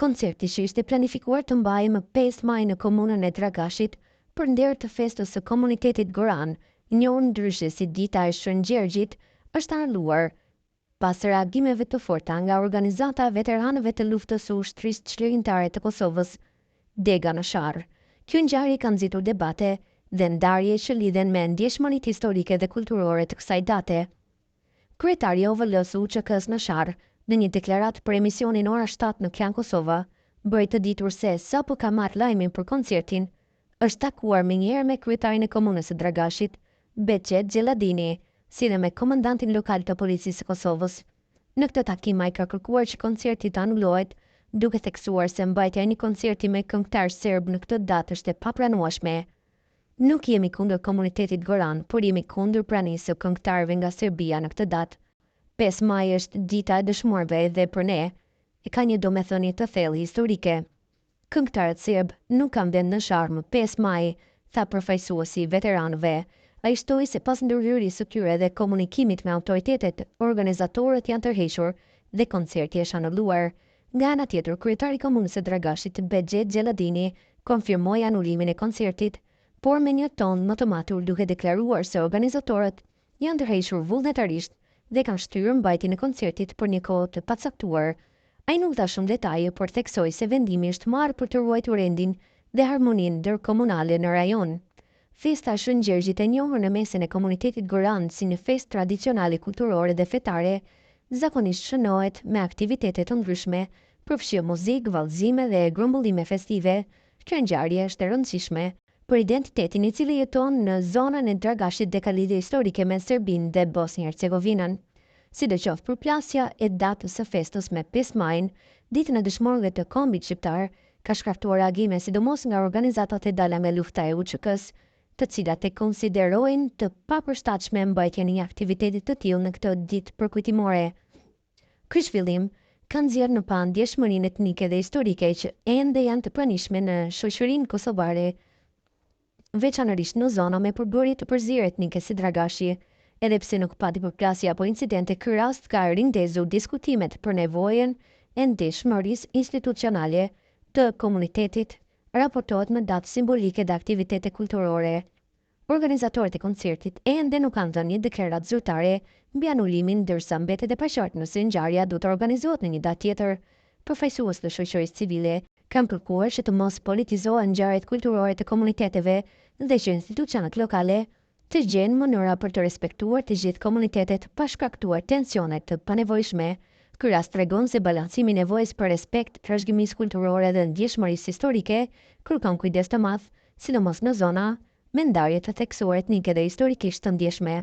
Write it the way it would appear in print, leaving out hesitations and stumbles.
Koncerti që ishte planifikuar të mbahej më 5 maj në komunën e Dragashit për nder të festës së komunitetit Goran, njohur ndryshe si Dita e Shën Gjergjit, është harruar pas reagimeve të forta nga organizata e veteranëve të luftës së ushtrisë çlirimtare të Kosovës, Dega në Sharr. Kjo ngjarje ka nxitur debate dhe ndarje që lidhen me ndjeshmëritë historike dhe kulturore të kësaj date. Kryetari i OVL-së UÇK-s në Sharr, në një deklaratë për emisionin Ora 7 në Klan Kosova, bëri të ditur se sapo ka marrë lajmin për koncertin, është takuar menjëherë me kryetarin e komunës së Dragashit, Beçet Xhelladini, si dhe me komandantin lokal të policisë së Kosovës. Në këtë takim ai ka kërkuar që koncerti të anulohet, duke theksuar se mbajtja e një koncerti me këngëtar serb në këtë datë është e papranueshme. Nuk jemi kundër komunitetit Goran, por jemi kundër pranisë së këngëtarëve nga Serbia në këtë datë. 5 maj është dita e dëshmuarve dhe për ne e ka një domethënie të thellë historike. Këngëtarët serb nuk kanë vend në Sharr më 5 maj, tha përfaqësuesi i veteranëve. Ai shtoi se pas ndërhyrjes së tyre dhe komunikimit me autoritetet, organizatorët janë tërhequr dhe koncerti është anulluar. Nga ana tjetër, kryetari i komunës së Dragashit, Beçet Xhelladini, konfirmoi anulimin e koncertit, por me një ton më të matur, duke deklaruar se organizatorët janë tërhequr vullnetarisht dhe kanë shtyrë mbajtjen e koncertit për një kohë të pacaktuar. Ai nuk dha shumë detaje, por theksoi se vendimi është marrë për të ruajtur rendin dhe harmoninë ndërkomunale në rajon. Festa e Shën Gjergjit, e njohur në mesin e komunitetit Goran si një festë tradicionale kulturore dhe fetare, zakonisht shënohet me aktivitete të ndryshme, përfshirë muzikë, vallëzime dhe grumbullime festive. Kjo ngjarje është e rëndësishme për identitetin i cili jeton në zonën e Dragashit dhe ka lidhje historike me Serbinë dhe Bosnjë-Hercegovinën. Sidoqoftë, përplasja e datës së festës me 5 majin, ditën e dëshmorëve të kombit shqiptar, ka shkaktuar reagime sidomos nga organizatat e dala me lufta e UÇK-s, të cilat e konsiderojnë të papërshtatshme mbajtjen e një aktiviteti të tillë në këtë ditë përkujtimore. Ky zhvillim ka nxjerrë në pa ndjeshmërinë etnike dhe historike që ende janë të pranishme në shoqërinë kosovare, veçanërisht në zona me përbërje të përzierë etnike si Dragashi. Edhe pse nuk pati përplasje apo incidente, ky rast ka rindezur diskutimet për nevojën e ndjeshmërisë institucionale të komunitetit, raportohet me datë simbolike dhe aktivitete kulturore. Organizatorët e koncertit ende nuk kanë dhënë një deklaratë zyrtare mbi anulimin, ndërsa mbetet e paqartë nëse ngjarja do të organizohet në një datë tjetër. Përfaqësues të shoqërisë civile kanë kërkuar që të mos politizohen ngjarjet kulturore të komuniteteve dhe që institucionet lokale të gjenë mënyra për të respektuar të gjithë komunitetet pa shkaktuar tensione të panevojshme. Ky rast tregon se balancimi i nevojës për respekt, trashëgimisë kulturore dhe ndjeshmërisë historike kërkon kujdes të madh, sidomos në zona me ndarje të theksuar etnike dhe historikisht të ndjeshme.